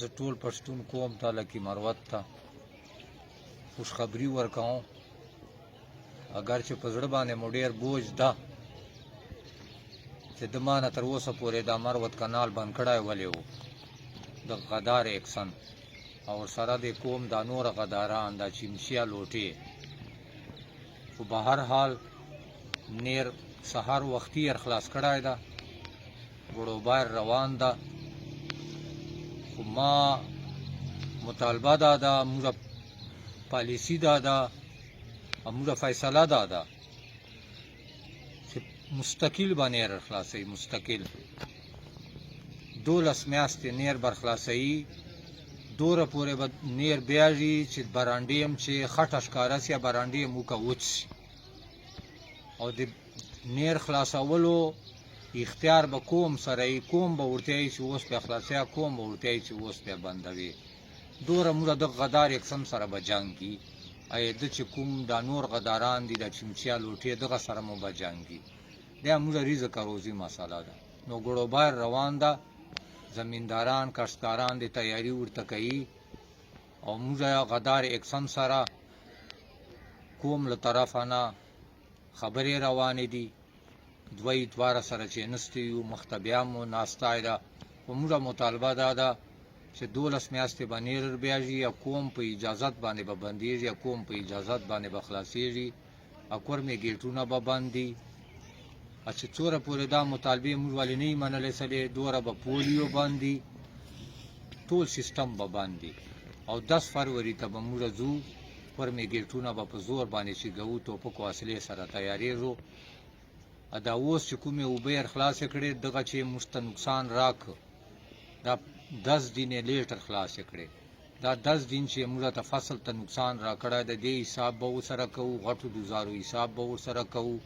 زه ټول پښتون قوم ته لکي مروت ته خوشخبري ورکوم، اگر چې په زړه باندې مو ډېر بوج ده چې د ما نه تر اوسه پورې دا مروت کنال بند کړی ولې و د غدار اکسن او ورسره د قوم دا نور غداران دا چمچیا لوټې. خو به هر حال نیر سهار وختي یې خلاص کړی ده، ګړوبایر روان ده. خو ما مطالبه دا ده، موږ پالیسي دا ده، موږ فیصله دا ده چې مستقل به نیر خلاصوي، مستقل 12 میاشتې نیر بر خلاصوي، دوره پورې به نیر بیاږي چې برانډې هم چې خټه ښکاره سي، برانډې هم وکه وچ سي. او د نیر خلاصولو اختیار به کوم سره یي، کوم به ورته یي چې اوس بیا خلاصوي، کوم به ورته یي چې اوس بیا بندوي. دوره موږ د غدار یکسم سره به جنګ کي، ده چې کوم دا نور غداران دي دا چمچیا لوټې دغه سره مو به جنګ کي. دا موږ رزق روزي مسله ده. نو ګړوبایر روان ده، زمینداران کښتکاران د تیاری ورته کوي، او موږ غدار اکسم سره کوم له طرفه نه خبرې روانې دي، دواره سره چې نستې یو مخته بیا مو ناستی ده. خو موږ مطالبه دا ده چې 12 میاشتې به نیر بیاږي، یا کوم په اجازت باندې به بندېږي، یا کوم په اجازت باندې به خلاصېږي، او کورمې ګېټونه به بند دي. چې څوره پورې دا مطالبې موږ ولې نه یي منلی سلې، دوره به پولیو بند دي، ټول سیستم به بند دي. او 10 فروری ته به موږ ځو، کورمې ګېټونه به په زور باندې چې کوو، ټوپک وسلې سره تیارېږو. دا اوس چې کومې اوبه یې خلاصې کړې، دغه چې موږ ته نقصان راکړ، دا 10 دینې لیټر خلاصې کړې. دا 10 دین چې موږ ته فصل ته نقصان راکړی، د دې حساب به ورسره کوو، غټو دوزارو حساب به ورسره کوو.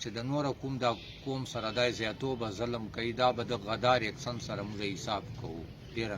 چې د نوره کوم دا قوم سره دا زیاتو به ظلم کوي، دا به د غدار یکسم سره موږ حساب کوو. ډېره